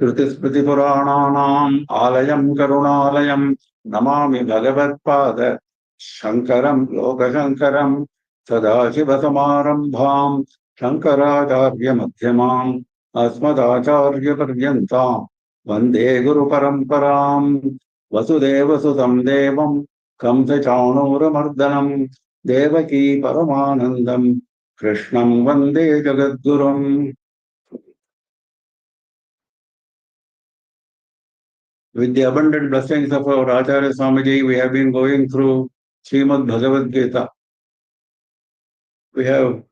Shrutismriti-Purananam Alayam Karunalayam Namami Bhagavatpada Shankaram Lokashankaram Sadashivasamarambham Shankaracharya Madhyamam Asmadacharya Paryantam Vande Guru Paramparam Vasudeva Sudam Devam Kamsa Chanuramardanam Devaki Paramanandam Krishnam Vande Jagadgurum. With the abundant blessings of our Acharya Swamiji, we have been going through Srimad Bhagavad Gita. We have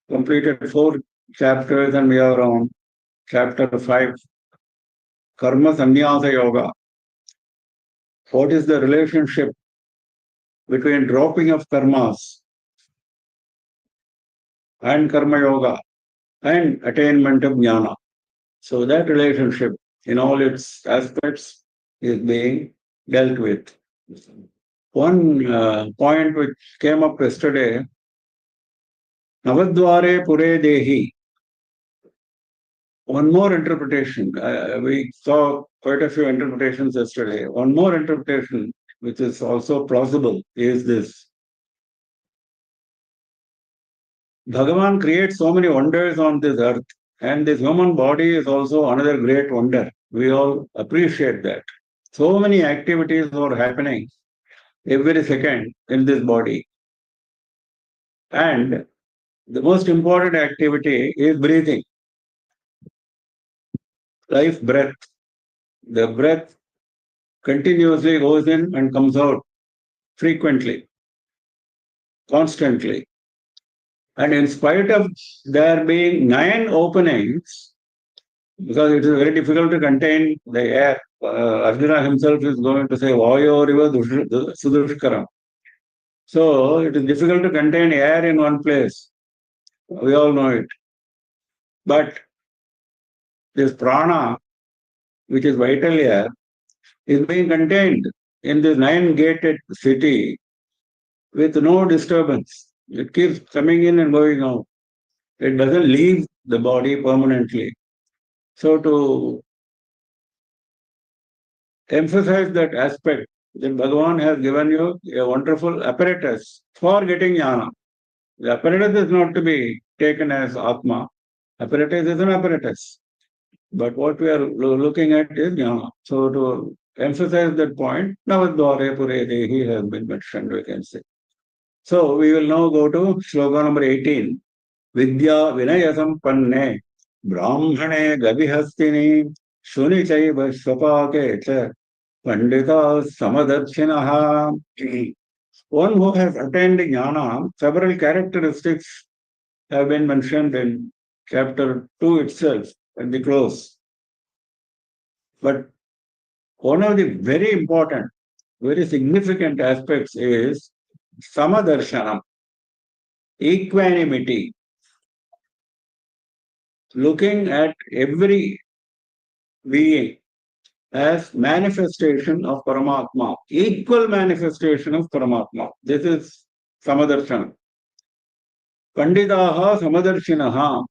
completed 4 chapters and we are on chapter 5, Karma Sannyasa Yoga. What is the relationship between dropping of karmas and Karma Yoga and attainment of Jnana? So that relationship in all its aspects is being dealt with. One point which came up yesterday, Navadvare Pure Dehi. One more interpretation. We saw quite a few interpretations yesterday. One more interpretation, which is also plausible, is this. Bhagavan creates so many wonders on this earth, and this human body is also another great wonder. We all appreciate that. So many activities are happening every second in this body. And the most important activity is breathing. Life breath. The breath continuously goes in and comes out frequently, constantly. And in spite of there being 9 openings, because it is very difficult to contain the air, Arjuna himself is going to say, Vayoriva Sudushkaram. So it is difficult to contain air in one place. We all know it. But this prana, which is vital air, is being contained in this 9-gated city with no disturbance. It keeps coming in and going out. It doesn't leave the body permanently. So to emphasize that aspect, that Bhagavan has given you a wonderful apparatus for getting jnana. The apparatus is not to be taken as Atma. Apparatus is an apparatus. But what we are looking at is jnana. So to emphasize that point, Navadvare Pure Dehi has been mentioned, we can say. So we will now go to sloka number 18. Vidya Vinayasam Panne Brahmane Gavihastini Shuni Chaiva Swapake Pandita Samadarshinaha. One who has attained jnana, several characteristics have been mentioned in chapter 2 itself at the close. But one of the very important, very significant aspects is Samadarshana, equanimity. Looking at every being as manifestation of Paramatma, equal manifestation of Paramatma. This is Samadarshana. Panditaha Samadarshinaha,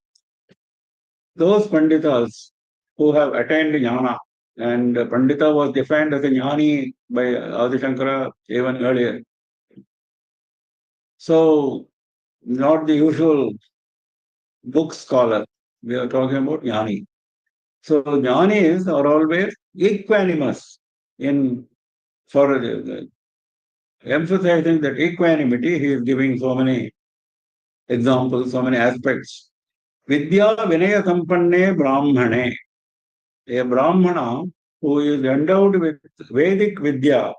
those Panditas who have attained jnana, and Pandita was defined as a jnani by Adi Shankara even earlier. So, not the usual book scholar. We are talking about jnani. So, jnanis are always equanimous in for emphasizing that equanimity. He is giving so many examples, so many aspects. Vidya Vinaya Sampanne Brahmane. A Brahmana who is endowed with Vedic Vidya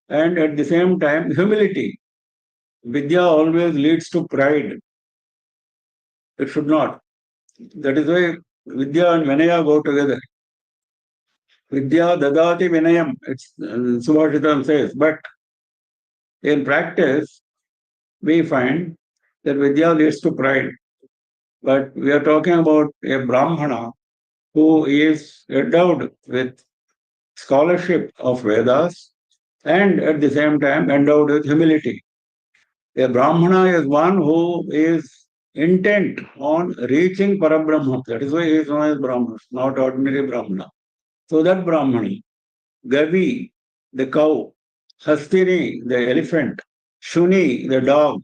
and at the same time humility. Vidya always leads to pride. It should not. That is why Vidya and Vinaya go together. Vidya Dadati Vinayam, it's Subhashitam says. But in practice, we find that Vidya leads to pride. But we are talking about a Brahmana who is endowed with scholarship of Vedas and at the same time endowed with humility. A Brahmana is one who is intent on reaching Parabrahma. That is why he is known as Brahmana, not ordinary Brahmana. So that Brahmana, Gavi, the cow, Hastini, the elephant, Shuni, the dog,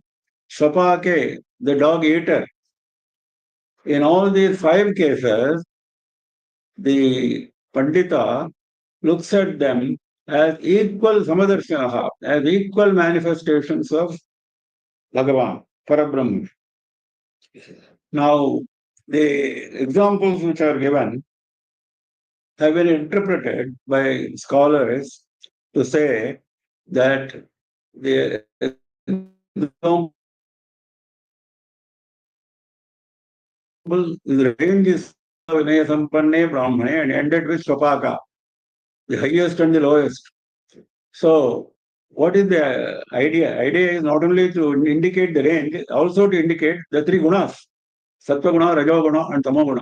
Shapake, the dog eater. In all these 5 cases, the Pandita looks at them as equal Samadarshanaha, as equal manifestations of Bhagavan, Parabrahma. Now, the examples which are given have been interpreted by scholars to say that the example the range is Vinaya Sampanne Brahmane and ended with Swapaka, the highest and the lowest. So, what is the idea? Idea is not only to indicate the range, also to indicate the 3 gunas, Sattva Guna, Rajo Guna, and Tamo Guna.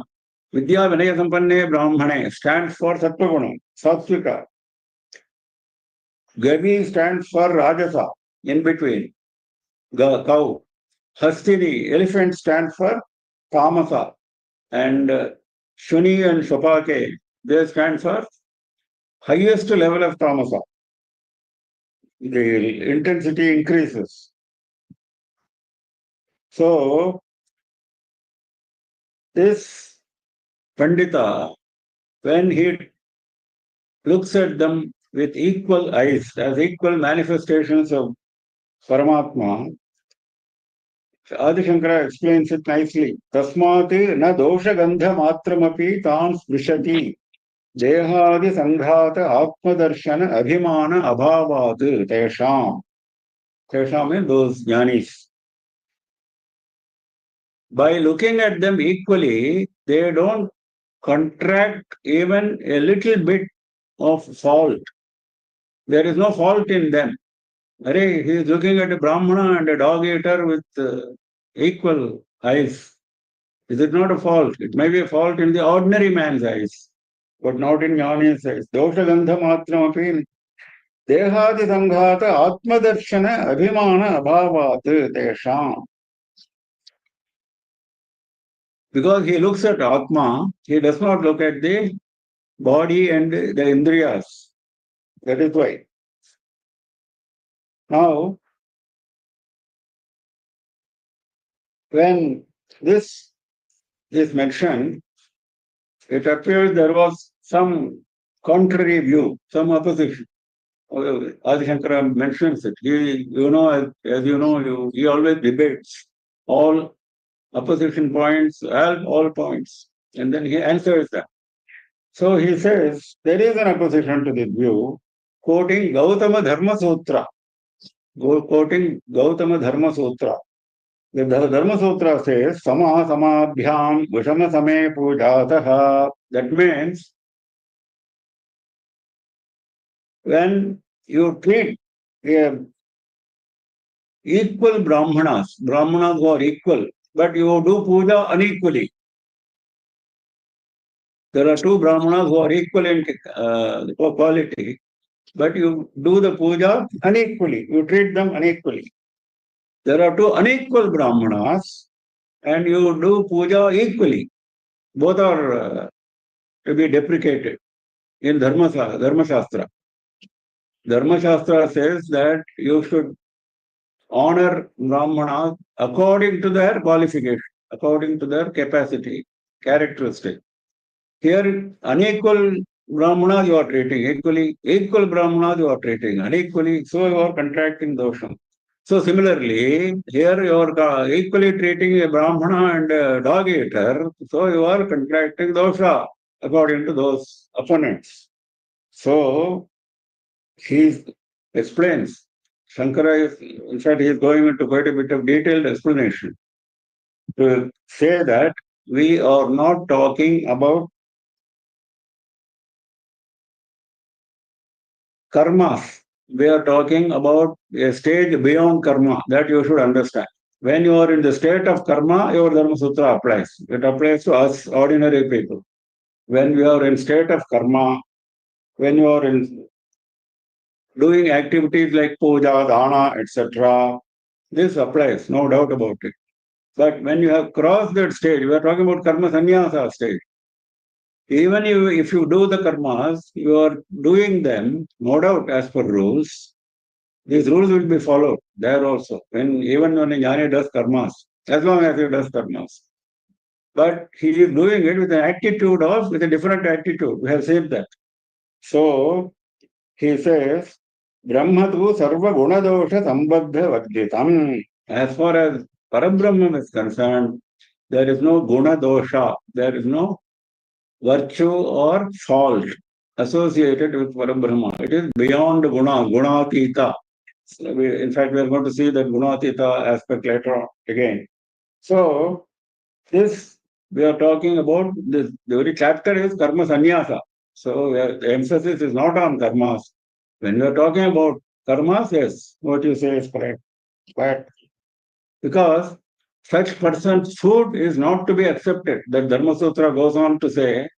Vidya Vinaya Sampanne Brahmane stands for Sattva Guna, Satvika. Gavi stands for Rajasa, in between, cow. Hastini, elephant stands for Tamasa. And Shuni and Shopake, they stand for highest level of Tamasa. The intensity increases. So, this Pandita, when he looks at them with equal eyes, as equal manifestations of Paramatma, Adi Shankara explains it nicely. Tasmati na dosha gandha matramapi tam smrishati Dehadi Sanghata Atmadarshana Abhimana Abhavat Tesham. Tesham means those jnanis. By looking at them equally, they don't contract even a little bit of fault. There is no fault in them. He is looking at a Brahmana and a dog eater with equal eyes. Is it not a fault? It may be a fault in the ordinary man's eyes, but not in Jnani's eyes. Dosha Gandha Matramapi Dehadi Sanghata Atmadarshana Abhimana Abhavat Tesham. Because he looks at Atma, he does not look at the body and the Indriyas. That is why. Now, when this is mentioned, it appears there was some contrary view, some opposition. Adi Shankara mentions it. He, as you know, he always debates all opposition points, all points, and then he answers them. So he says there is an opposition to this view, quoting Gautama Dharma Sutra. Quoting Gautama Dharma Sutra. The Dharma Sutra says, Sama Samabhyam Vishama Same Pujataha. That means when you treat equal Brahmanas who are equal, but you do puja unequally. There are 2 Brahmanas who are equal in quality, but you do the puja unequally. You treat them unequally. There are 2 unequal Brahmanas, and you do puja equally. Both are to be deprecated in Dharma Shastra. Dharma Shastra says that you should honor Brahmanas according to their qualification, according to their capacity, characteristic. Here, unequal Brahmanas you are treating equally, equal Brahmanas you are treating unequally, so you are contracting dosha. So similarly, here you are equally treating a Brahmana and a dog eater, so you are contracting dosha according to those opponents. So he explains, Shankara is, in fact, he is going into quite a bit of detailed explanation to say that we are not talking about karmas. We are talking about a stage beyond karma that you should understand. When you are in the state of karma, your Dharma Sutra applies. It applies to us ordinary people. When we are in state of karma, when you are in doing activities like puja, dana, etc., this applies, no doubt about it. But when you have crossed that stage, we are talking about karma sannyasa stage. Even if you do the karmas, you are doing them, no doubt, as per rules. These rules will be followed there also. Even when a jnani does karmas, as long as he does karmas. But he is doing it with with a different attitude. We have said that. So he says, Brahmatu sarva gunadosha sambandha vadgitam. As far as Parabrahman is concerned, there is no guna dosha. There is no virtue or fault associated with Parabrahma. It is beyond guna, gunatita. In fact, we are going to see that gunatita aspect later on again. So, this we are talking about, this the very chapter is karma sannyasa. So, the emphasis is not on karmas. When we are talking about karmas, yes, what you say is correct. But because such person's food is not to be accepted, that Dharma Sutra goes on to say,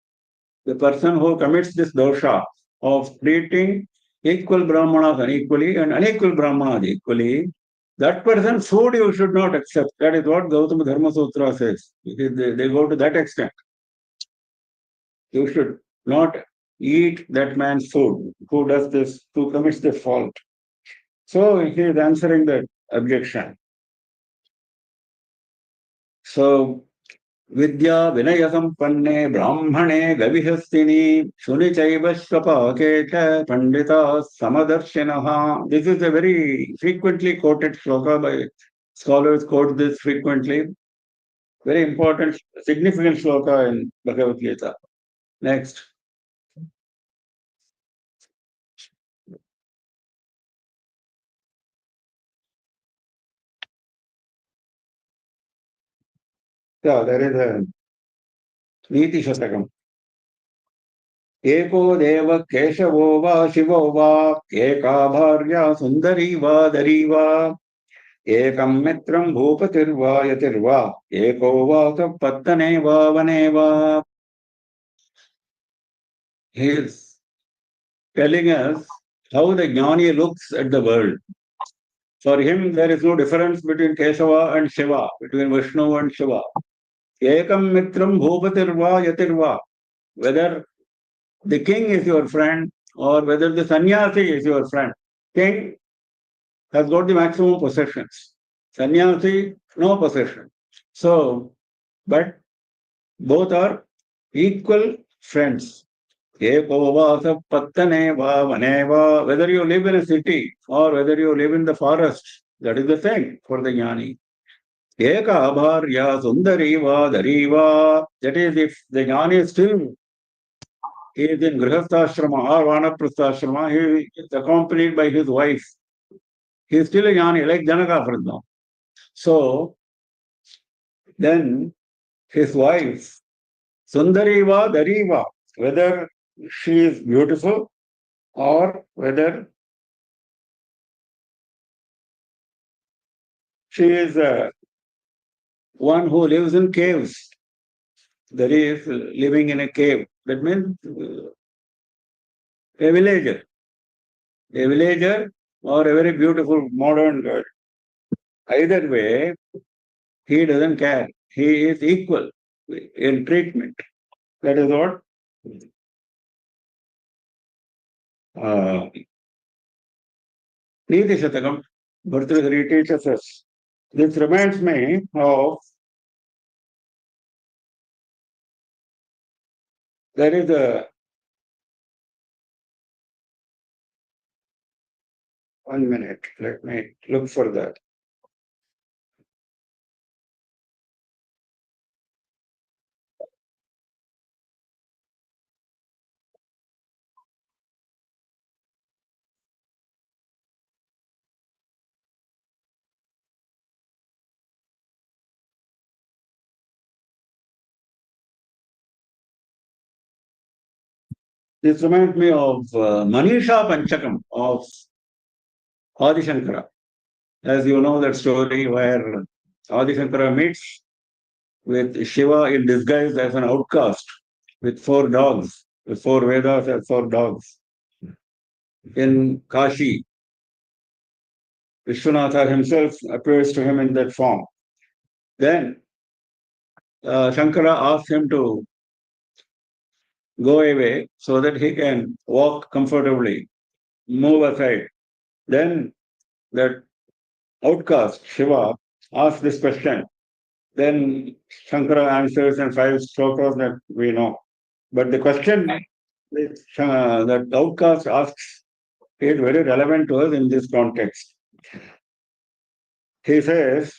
the person who commits this dosha of treating equal brahmanas unequally and unequal brahmanas equally, that person's food you should not accept. That is what Gautama Dharma Sutra says. They go to that extent. You should not eat that man's food who does this, who commits this fault. So he is answering that objection. So विद्या विनय संपन्ने ब्राह्मणे गविहस्तिनि शुनि चैव स्वपाके च Pandita समदर्शिनः. This is a very frequently quoted shloka by scholars. Quote this frequently. Very important, significant shloka in Bhagavad Gita. Next. Yeah, there is a Niti Shatakam. एको देव केशवो वा शिवो वा एका भार्या सुंदरी वा दरी वा एकं मित्रं भूपतिर्वा यतिर्वा एको वा पत्तने वा वने वा. He is telling us how the jnani looks at the world. For him, there is no difference between Keshava and Shiva, between Vishnu and Shiva. Ekam mitram bhupatirva yatirva. Whether the king is your friend or whether the sannyasi is your friend. King has got the maximum possessions. Sannyasi, no possession. So, but both are equal friends. Whether you live in a city or whether you live in the forest, that is the same for the jnani. Eka bharya sundari va dariva. That is, if the jnani still is in grihastha-ashrama or vanaprastha-ashrama, he is accompanied by his wife. He is still a jnani, like Janaka, for example. So, then his wife, sundari va dariva, whether she is beautiful or whether she is one who lives in caves. That is, living in a cave. That means a villager. A villager or a very beautiful modern girl. Either way, he doesn't care. He is equal in treatment. That is what Niti Shatakam, Bhartrihari teaches us. This reminds me of, there is a, one minute, let me look for that. This reminds me of Manisha Panchakam of Adi Shankara. As you know that story where Adi Shankara meets with Shiva in disguise as an outcast with 4 dogs, with 4 Vedas and 4 dogs. In Kashi, Vishwanatha himself appears to him in that form. Then Shankara asked him to go away so that he can walk comfortably, move aside. Then that outcast, Shiva, asked this question. Then Shankara answers in 5 slokas that we know. But the question that outcast asks is very relevant to us in this context. He says,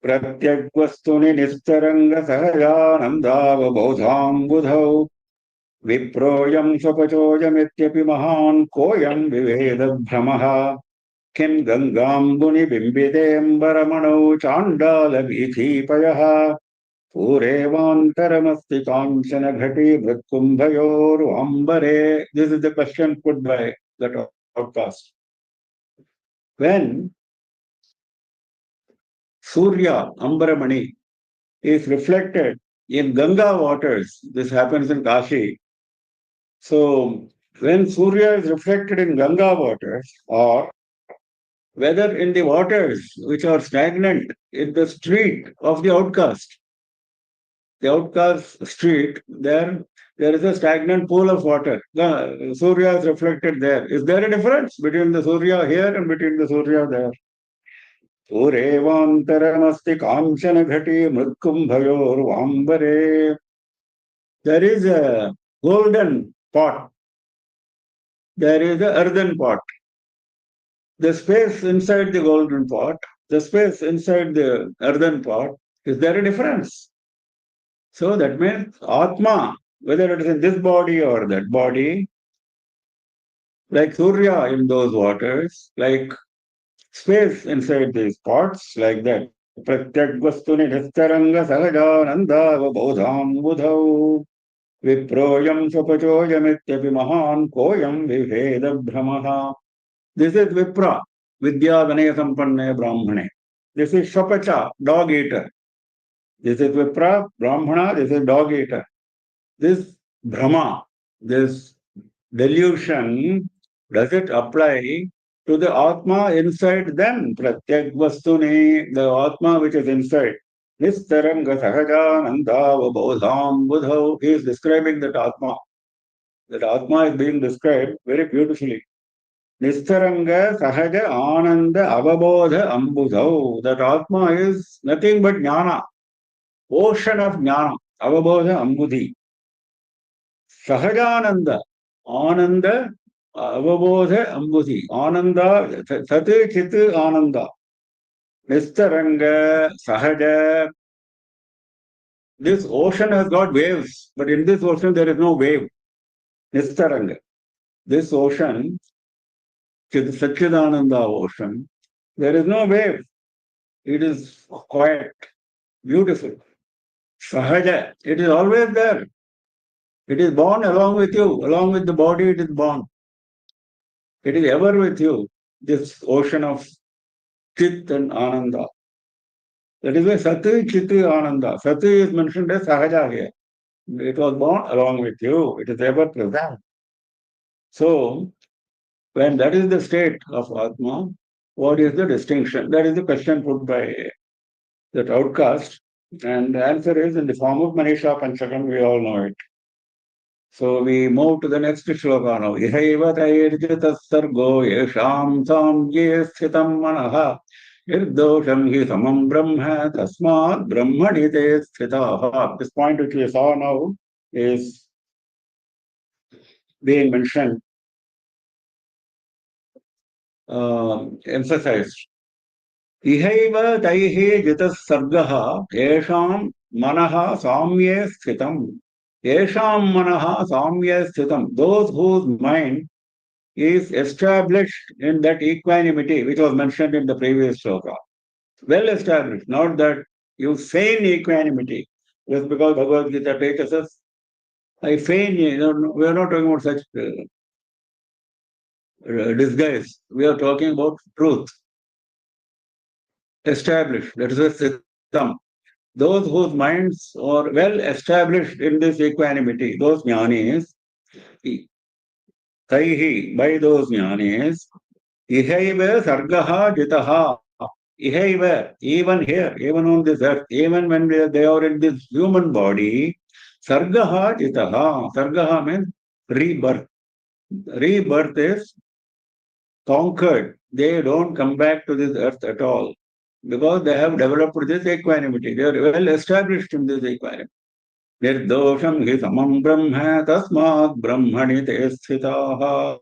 प्रत्यग्वस्तुनि निस्तरङ्गसहजानन्दावबोधाम्बुधौ विप्रोऽयं स्वपचोऽयमित्यपि महान् कोऽयं विभेदभ्रमः किं गङ्गाम्बुनिबिम्बितेऽम्बरमणौ चाण्डालवीथीपयः पूरेवान्तरमस्ति काञ्चन घटी मृत्कुम्भयोरुअम्बरे. This is the question put by that outcast. When Surya, Ambaramani, is reflected in Ganga waters, this happens in Kashi. So, when Surya is reflected in Ganga waters, or whether in the waters which are stagnant in the street of the outcast street, there is a stagnant pool of water. The Surya is reflected there. Is there a difference between the Surya here and between the Surya there? Purevantaramasti Kamchana Ghati Mritkumbhayorvambare. There is a golden pot. There is a earthen pot. The space inside the golden pot, the space inside the earthen pot, is there a difference? So that means Atma, whether it is in this body or that body, like Surya in those waters, like space inside these pots, like that. Pratyagvastuni nistaranga sahajananda vabodham budhau viproyam sapachoyamittyapi mahan koyam viveda brahmaha. This is Vipra, Vidya Vinaya Sampanne Brahmane. This is Shapacha, dog eater. This is Vipra, Brahmana, this is dog eater. This Brahma, this delusion, does it apply to the Atma inside them? Pratyak Vastuni, the Atma which is inside. Nistaranga Sahajananda Vabodham Budhau. He is describing that Atma. That Atma is being described very beautifully. Nistaranga Sahaja Ananda Avabodha Ambudhau. That Atma is nothing but Jnana, ocean of Jnana, Avabodha Ambudhi. Sahajananda, Ananda, Avabodha Ambudhi. Ananda, Sati Chit Ananda. Nistaranga Sahaja. This ocean has got waves, but in this ocean there is no wave. Nistaranga. This ocean, Satchidananda ocean, there is no wave. It is quiet, beautiful. Sahaja, it is always there. It is born along with you, along with the body, it is born. It is ever with you, this ocean of Chit and Ananda. That is why Sati, Chiti, Ananda. Sati is mentioned as Sahaja here. It was born along with you, it is ever present. So, when that is the state of Atma, what is the distinction? That is the question put by that outcast. And the answer is in the form of Manisha Panchakam, we all know it. So we move to the next shloka now. Ihaiva tairjita sargo yesham samye sthitam manaha irdosham hi samam brahma tasmat brahmani te sthitaha. This point which we saw now is being mentioned, emphasized. Ihaiva taihi jita sargaha yesham manaha samye sthitam. Yesham manaha samya sthitam. Those whose mind is established in that equanimity which was mentioned in the previous sloka. Well established, not that you feign equanimity. Just because Bhagavad Gita teaches us, I feign, we are not talking about such disguise. We are talking about truth. Established, that is a sthitam. Those whose minds are well established in this equanimity, those jnanis, taihi, by those jnanis, ihaiva sargaha jitaha. even here, even on this earth, even when they are in this human body, sargaha jitaha. Sargaha means rebirth. Rebirth is conquered. They don't come back to this earth at all because they have developed this equanimity. They are well established in this equanimity. Nirdosham hi samam brahma tasmat brahmani te sthitaha.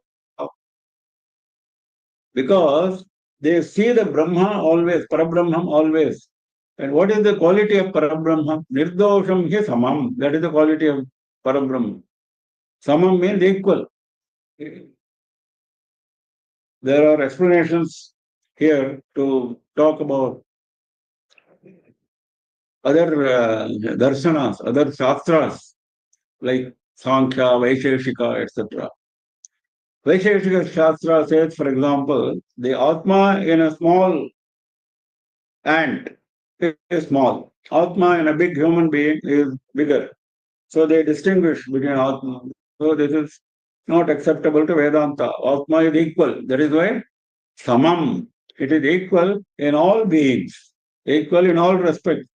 Because they see the Brahma always, Parabrahman always. And what is the quality of Parabrahman? Nirdosham hi samam. That is the quality of Parabrahman. Samam means equal. There are explanations here to talk about other darshanas, other shastras like Sankhya, Vaisheshika, etc. Vaisheshika Shastra says, for example, the Atma in a small ant is small. Atma in a big human being is bigger. So they distinguish between Atma. So this is not acceptable to Vedanta. Atma is equal. That is why Samam. It is equal in all beings, equal in all respects.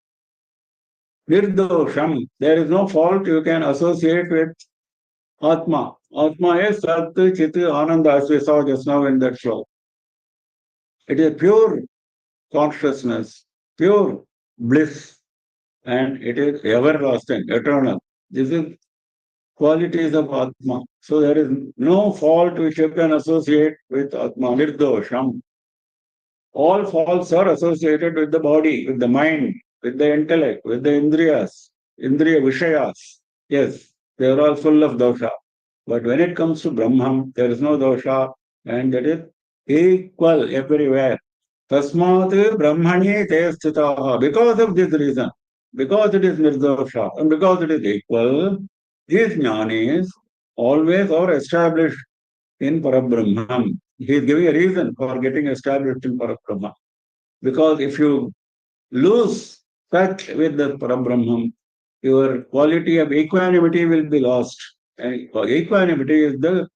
Nirdosham. There is no fault you can associate with Atma. Atma is Sat, Chit, Ananda, as we saw just now in that show. It is pure consciousness, pure bliss, and it is everlasting, eternal. This is qualities of Atma. So there is no fault which you can associate with Atma, Nirdosham. All faults are associated with the body, with the mind, with the intellect, with the Indriyas, Indriya Vishayas. Yes, they are all full of dosha. But when it comes to Brahman, there is no dosha, and that is equal everywhere. Tasmat Brahmani te sthitaha. Because of this reason, because it is nirdosha, and because it is equal, these jnanis always are established in Parabrahman. He is giving a reason for getting established in Parabrahman. Because if you lose touch with the Parabrahman, your quality of equanimity will be lost. And equanimity is the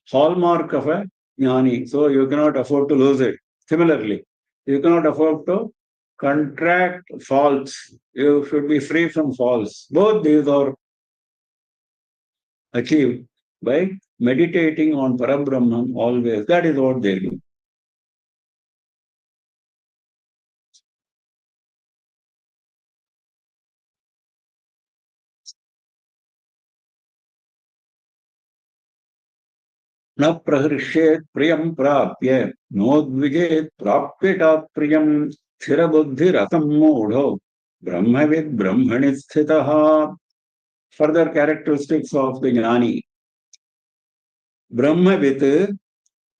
hallmark of a jnani. So you cannot afford to lose it. Similarly, you cannot afford to contract faults. You should be free from faults. Both these are achieved by meditating on Parabrahman always. That is what they do. न प्रहृष्येत् प्रियं प्राप्य नोद्विजेत् प्राप्येतात् प्रियं स्थिरबुद्धिरसम्मूढो ब्रह्मविद् ब्रह्मणि स्थितः. Further characteristics of the jnani. Brahmavit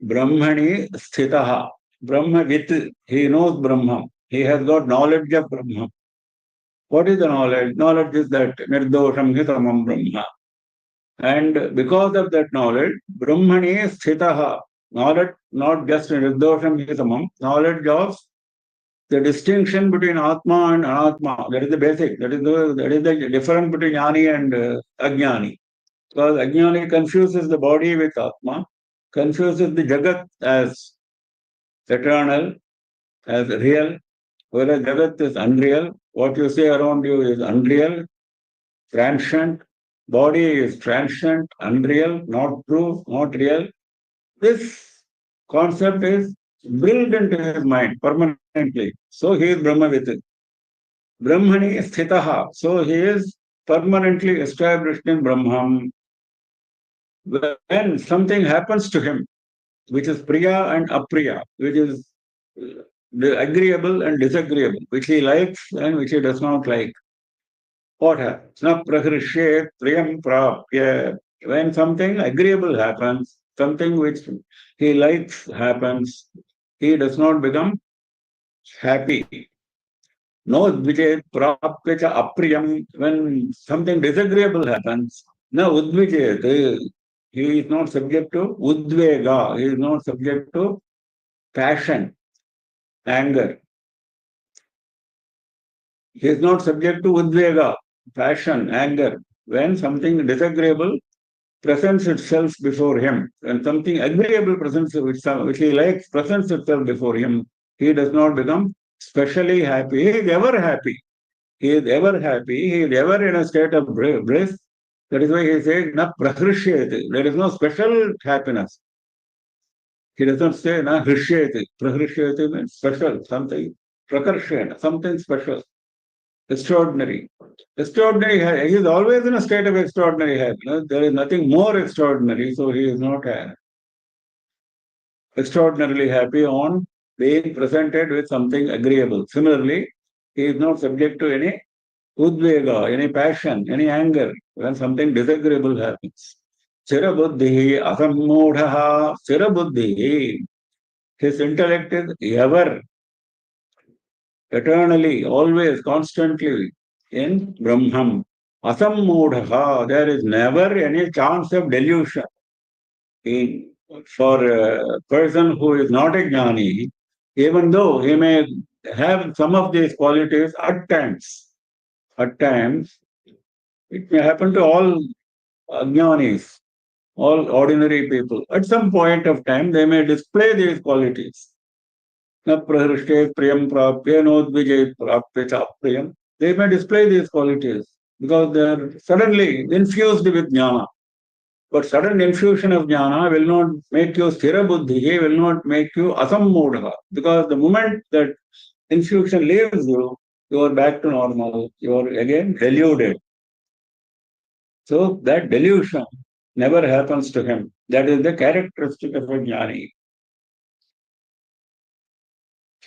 Brahmani sthitaha. Brahmavit, he knows Brahma. He has got knowledge of Brahma. What is the knowledge? Knowledge is that nirdosham hitamam Brahma. And because of that knowledge, Brahmani sthitaha. Knowledge, not just nirdosham hitamam, knowledge of the distinction between Atma and Anatma. That is the basic. That is the difference between Jnani and Ajnani. Because Ajnani confuses the body with Atma, confuses the Jagat as eternal, as real, whereas Jagat is unreal. What you see around you is unreal, transient. Body is transient, unreal, not true, not real. This concept is built into his mind permanently. So he is Brahmavit. Brahmani sthitaha. So he is permanently established in Brahman. When something happens to him, which is priya and apriya, which is the agreeable and disagreeable, which he likes and which he does not like. What happens? Na prahrishye priyam prapya. When something agreeable happens, something which he likes happens, he does not become happy. No udvijayat prapya cha apriyam. When something disagreeable happens, na udvijayat. He is not subject to udvega. He is not subject to passion, anger. He is not subject to udvega, passion, anger. When something disagreeable presents itself before him, when something agreeable presents which he likes presents itself before him, he does not become specially happy. He is ever happy. He is ever happy. He is ever in a state of bliss. That is why he says, na prahrishyate. There is no special happiness. He doesn't say, na hrishyate. Prahrishyate means special, something. Prakarshena, something special, extraordinary. Extraordinary, he is always in a state of extraordinary happiness. There is nothing more extraordinary, so he is not extraordinarily happy on being presented with something agreeable. Similarly, he is not subject to any udvega, any passion, any anger when something disagreeable happens. Sthirabuddhi asammodhaha. Sthirabuddhi. His intellect is ever, eternally, always, constantly in Brahman. Asammodhaha. There is never any chance of delusion. For a person who is not a jnani, even though he may have some of these qualities at times, it may happen to all ajnanis, all ordinary people. At some point of time, they may display these qualities. Na prahrishte priyam prapya nodvijay prapya cha priyam. They may display these qualities because they are suddenly infused with jnana. But sudden infusion of jnana will not make you sthira buddhi, will not make you asammodha. Because the moment that infusion leaves you, you are back to normal. You are again deluded. So that delusion never happens to him. That is the characteristic of a jnani.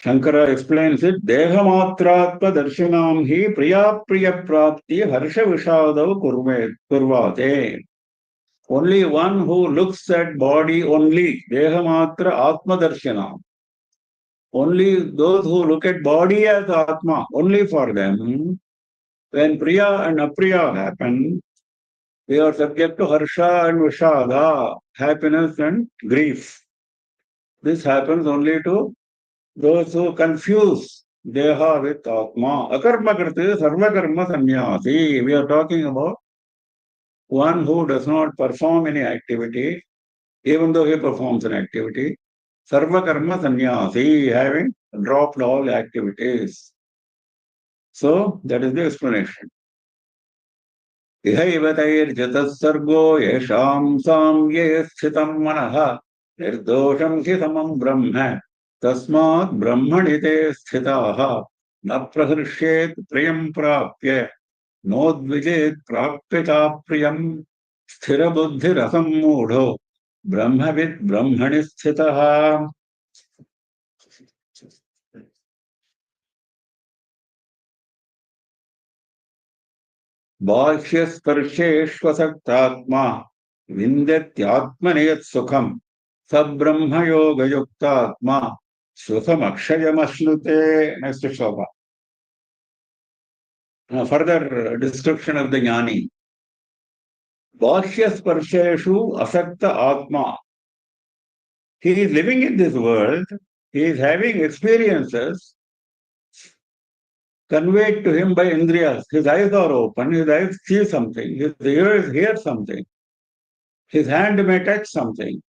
Shankara explains it, Dehamatratma darshinam hi priya priya prapti harsha vishadav kurvate. Only one who looks at body only, Dehamatra Atma Darshana. Only those who look at body as Atma, only for them, when Priya and Apriya happen, we are subject to Harsha and Vishada, happiness and grief. This happens only to those who confuse Deha with Atma. Akarma kriti sarva karma sannyasi. We are talking about one who does not perform any activity, even though he performs an activity, sarva karma sannyasi, having dropped all activities. So that is the explanation. Ihaivatayir jatasargo yesham samye sthitam manaha nirdosham hi samam brahma tasmat brahmanite sthitaha na praharshet priyam prapya nodvijet prapya cha priyam sthira buddhi rasam mudho brahmavid brahmani sthitaha. बाह्यस्पर्शेष्वसक्तात्मा विन्दत्यात्मनेयत् सुखम् सब्रह्मयोगयुक्तात्मा सुखमक्षयमश्नुते. Next shloka. Further description of the jnani. Bahyasparsheshu asakta atma. He is living in this world. He is having experiences conveyed to him by indriyas. His eyes are open, his eyes see something, his ears hear something, his hand may touch something,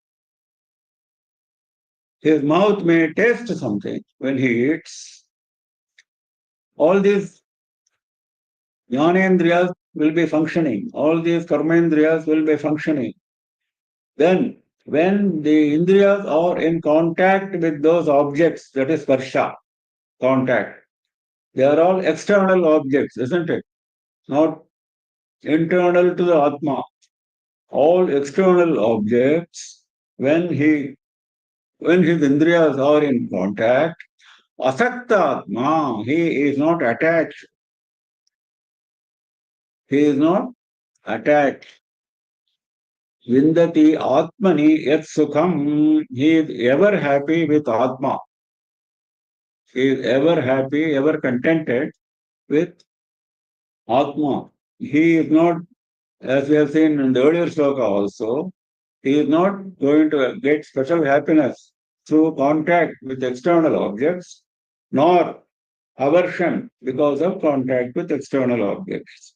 his mouth may taste something when he eats. All these jnanendriyas will be functioning, all these karmendriyas will be functioning. Then, when the indriyas are in contact with those objects, that is sparsha, contact, they are all external objects, isn't it? Not internal to the Atma. All external objects, when his indriyas are in contact, asakta Atma, he is not attached. He is not attached. Vindati Atmani yat sukham, he is ever happy with Atma. He is ever happy, ever contented with Atma. He is not, as we have seen in the earlier sloka also, he is not going to get special happiness through contact with external objects, nor aversion because of contact with external objects.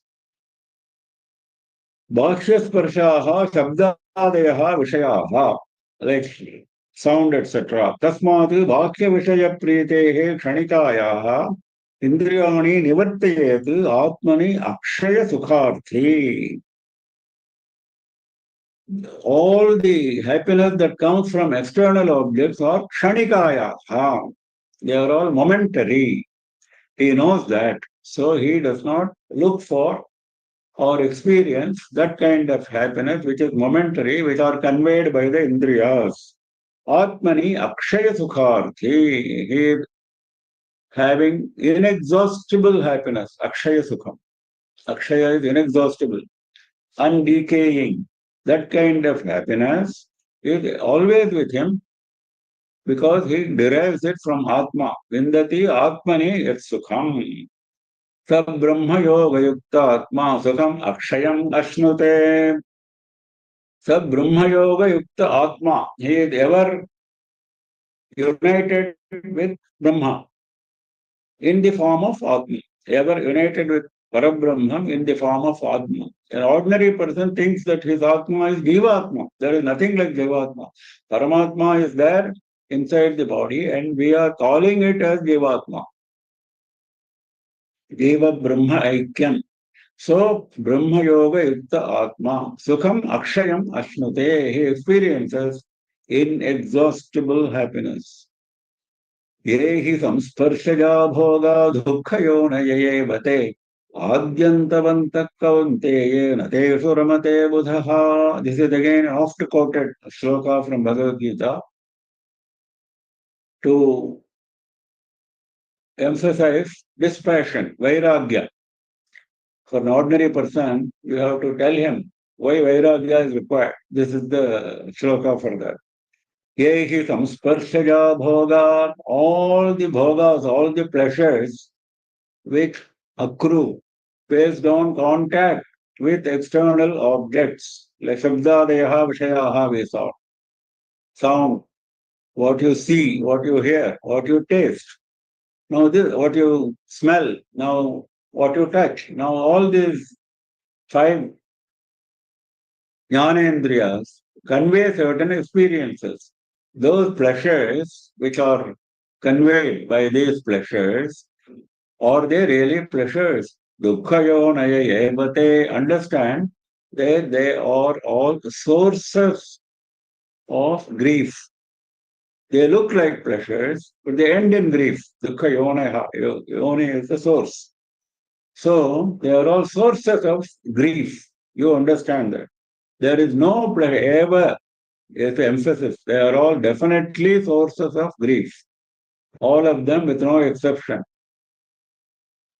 Bhakshasparshaha shabdadeha vishayaha. Like sound, etc. Tasmat vakya vishaya pritehe kshanikayah indriyani nivartayet atmani akshaya sukharthi. All the happiness that comes from external objects are kshanikaya. They are all momentary. He knows that. So he does not look for or experience that kind of happiness which is momentary, which are conveyed by the indriyas. Atmani akshaya sukharthi. He is having inexhaustible happiness. Akshaya sukham. Akshaya is inexhaustible, undecaying. That kind of happiness is always with him because he derives it from Atma. Vindati Atmani yat sukham. Sab Brahma Yoga Yukta Atma Sukham Akshayam Ashnute. Sab Brahma Yoga Yukta Atma. He is ever united with Brahma in the form of Atma. Ever united with Parabrahman in the form of Atma. An ordinary person thinks that his Atma is Jivatma. There is nothing like Jivatma. Paramatma is there inside the body and we are calling it as Jivatma. Jiva Brahma Aikyam. So, Brahma Yoga Yukta Atma, Sukham Akshayam Ashnute, he experiences inexhaustible happiness. Ye hi samsparshaja bhoga dukhayo bate adyantavantak kaunteye nateshu ramate budhaha. This is again oft quoted shloka from Bhagavad Gita to emphasize dispassion, vairagya. For an ordinary person, you have to tell him why vairagya is required. This is the shloka for that. Yehi samsparshaja bhoga, all the bhogas, all the pleasures which accrue based on contact with external objects, like shabdadeha vishayaha we saw. Sound, what you see, what you hear, what you taste. Now this, what you smell, now what you touch. Now all these five jnanendriyas convey certain experiences. Those pleasures which are conveyed by these pleasures, are they really pleasures? Dukkhayo but they understand that they are all sources of grief. They look like pleasures, but they end in grief. Dukkhayo is the source. So they are all sources of grief. You understand that. There is no pleasure ever, is the emphasis. They are all definitely sources of grief. All of them with no exception.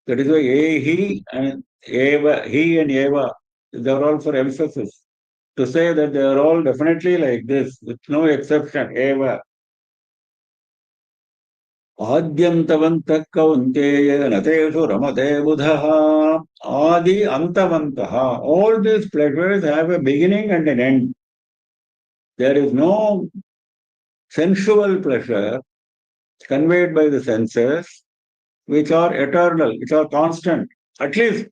That is why he and eva, he and eva, they are all for emphasis. To say that they are all definitely like this, with no exception, eva. Adyantavantak kaunteya nateshu ramate buddhaha. Adi antavantaha. All these pleasures have a beginning and an end. There is no sensual pleasure conveyed by the senses which are eternal, which are constant. At least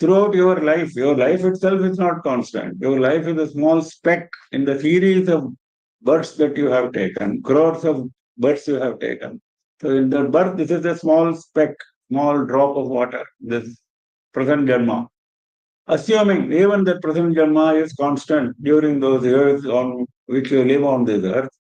throughout your life itself is not constant. Your life is a small speck in the series of births that you have taken, crores of births you have taken. So in the birth, this is a small speck, small drop of water, this present Janma. Assuming even that present Janma is constant during those years on which you live on this earth,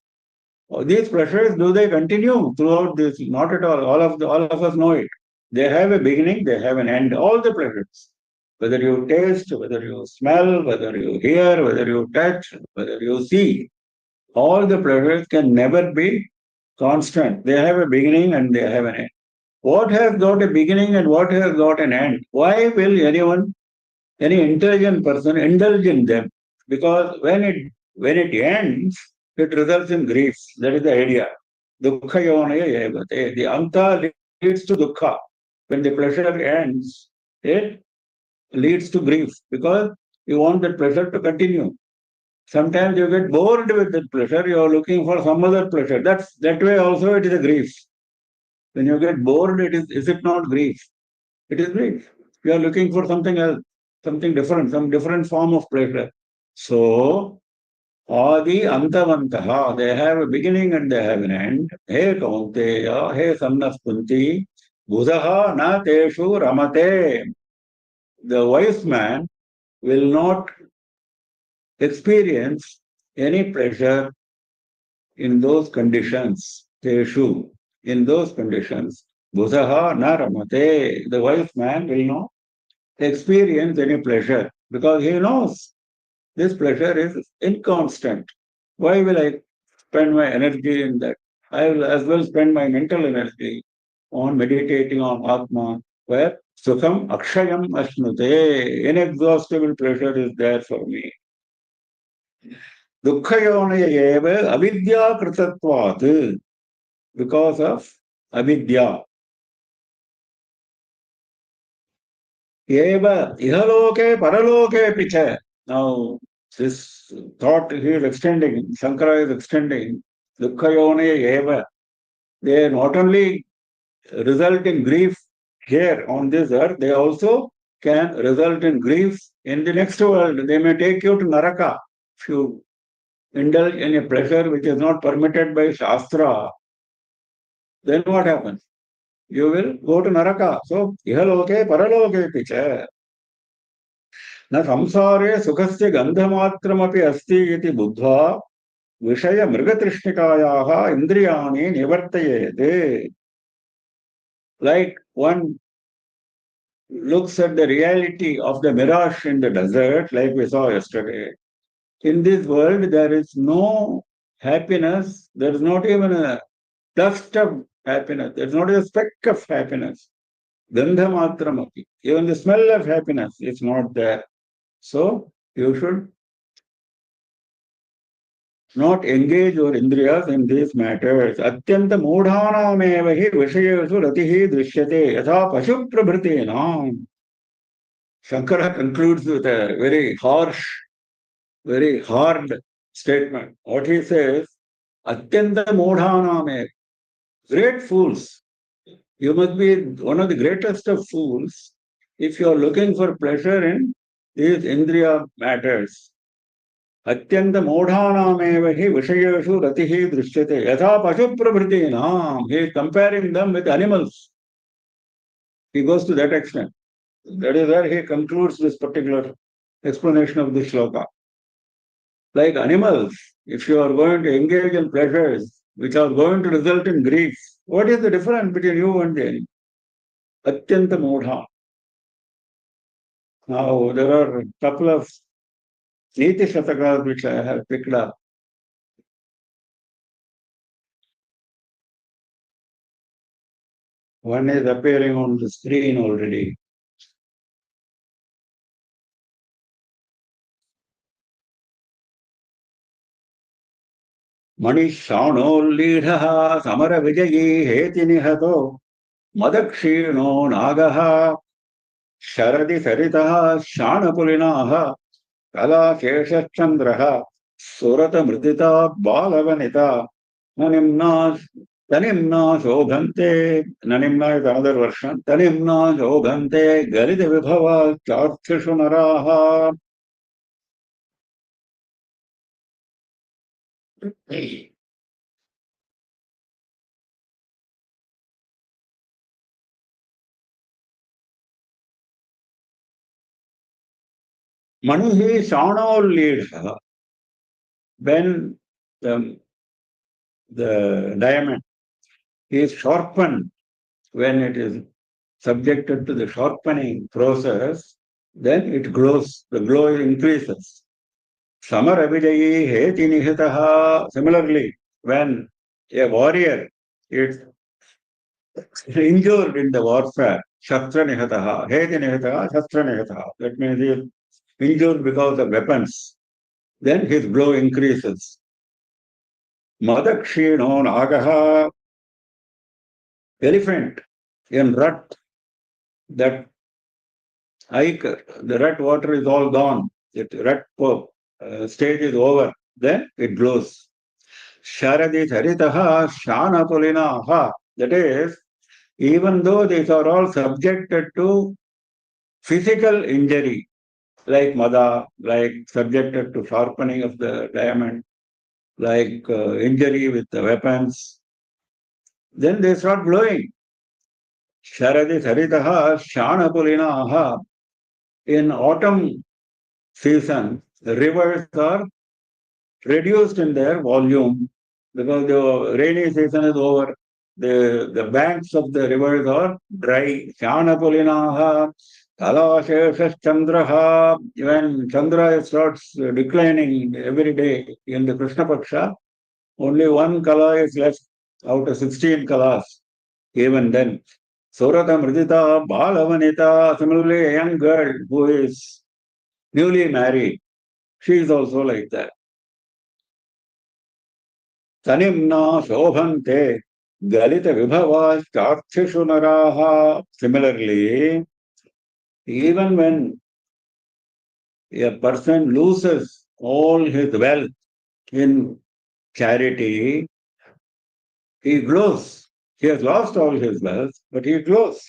these pleasures, do they continue throughout this? Not at all. All of us know it. They have a beginning, they have an end. All the pleasures, whether you taste, whether you smell, whether you hear, whether you touch, whether you see, all the pleasures can never be constant. They have a beginning and they have an end. What has got a beginning and what has got an end? Why will any intelligent person indulge in them? Because when it ends, it results in grief. That is the idea. Dukkha yonaya evate. The anta leads to dukkha. When the pleasure ends, it leads to grief because you want that pleasure to continue. Sometimes you get bored with that pleasure, you are looking for some other pleasure. That way also it is a grief. When you get bored, is it not grief? It is grief. You are looking for something else, something different, some different form of pleasure. So Adi Antavantaha, they have a beginning and they have an end. He Kaunteya, he son of Kunti, Budaha na teshu ramate. The wise man will not experience any pleasure in those conditions. Teshu, in those conditions. Budaha na ramate. The wise man will not experience any pleasure because he knows this pleasure is inconstant. Why will I spend my energy in that? I will as well spend my mental energy on meditating on Atma, where Sukham Akshayam Ashnute, inexhaustible pleasure is there for me. Dukkhayonaya eva avidya kritatvat, because of avidya. Eva ihaloke paraloke picha. Now, this thought he is extending, Shankara is extending, Dukkhayonaya eva. They not only result in grief here on this earth, they also can result in grief in the next world. They may take you to Naraka if you indulge in a pleasure which is not permitted by Shastra. Then what happens? You will go to Naraka. So, ihaloke paraloke picha. न संसारे सुखस्य गन्धमात्रमपि अस्ति इति बुद्ध्वा विषय मृगतृष्णिकायाः इन्द्रियाणि निवर्तयेत्. Like one looks at the reality of the mirage in the desert, like we saw yesterday. In this world, there is no happiness. There is not even a dust of happiness. There is not a speck of happiness. Gandhamatramapi. Even the smell of happiness is not there. So you should not engage your indriyas in these matters. Atyanta modhanameva hi vishayesu ratihi drishyate yatha pashu prabhritinam. Shankara concludes with a very harsh, very hard statement. What he says, Atyanta modhanameva, great fools. You must be one of the greatest of fools if you are looking for pleasure in these indriya matters. अत्यंत मूढ़ानामेव हि विषयेषु रतिः दृश्यते यथा पशु प्रभृतीनाम. He is comparing them with animals. He goes to that extent. That is where he concludes this particular explanation of this shloka. Like animals, if you are going to engage in pleasures which are going to result in grief, what is the difference between you and the animal? Atyanta modha. Now, there are a couple of Niti Shatakas which I have picked up. One is appearing on the screen already. मणिशाणोल्लीढः समरविजयी हेतिनिहतो मदक्षीणो नागः शरदि सरितः शाणपुलिनाः कलाशेषश्चन्द्रः सुरतमृदिता बालवनिता न निम्ना तनिम्ना शोभन्ते. न निम्ना is another version. तनिम्ना शोभन्ते गलितविभवा चार्थिषु नराः. मणिः शाणोल्लीढः. When the diamond is sharpened, when it is subjected to the sharpening process, then it glows, the glow increases. Samaravijayi heti nihitaha. Similarly, when a warrior is injured in the warfare, shastra nihitaha, heti nihitaha, shastra nihitaha. That means he is injured because of weapons. Then his glow increases. Madakshino nagaha, elephant in rut, that the rut water is all gone. The rut stage is over. Then it glows. Sharadi Saritaha Shanapulinaha. That is, even though these are all subjected to physical injury, like mada, like subjected to sharpening of the diamond, like injury with the weapons, then they start glowing. Sharadi Saritaha Shanapulinaha. In autumn season, the rivers are reduced in their volume because the rainy season is over. The banks of the rivers are dry. Shanapulinaha, Kalashesha Chandraha. When Chandra starts declining every day in the Krishna Paksha, only one kala is left out of 16 kalas. Even then, Surata Mridita, Balavanita, similarly a young girl who is newly married, she is also like that. Tanimna Shobhante, Galita Vibhava, Starthishu Naraha. Similarly, even when a person loses all his wealth in charity, he glows. He has lost all his wealth, but he glows.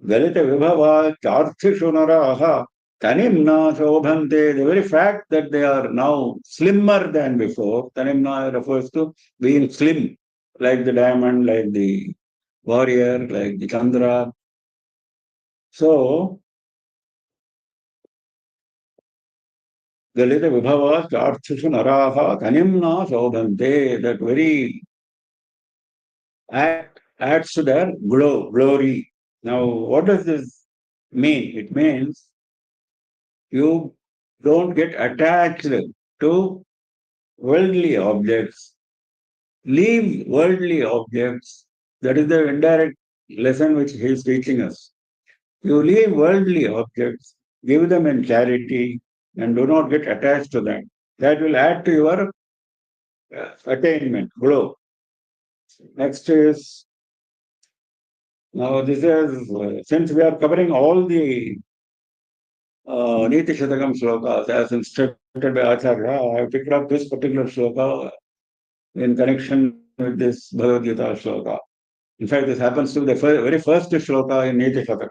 Galita Vibhava, Charthishu Naraha, Tanimna Shobhante. The very fact that they are now slimmer than before, Tanimna refers to being slim, like the diamond, like the warrior, like the Chandra. So, Galita Vibhava, Charthishu Naraha, Tanimna Shobhante. That very act adds to their glory. Now, what does this mean? It means you don't get attached to worldly objects. Leave worldly objects. That is the indirect lesson which he is teaching us. You leave worldly objects, give them in charity, and do not get attached to them. That will add to your attainment, glow. Next is, now this is, since we are covering all the Niti Shatakam slokas as instructed by Acharya, I have picked up this particular sloka in connection with this Bhagavad Gita shloka. In fact, this happens to be the very first shloka in Niti Shataka.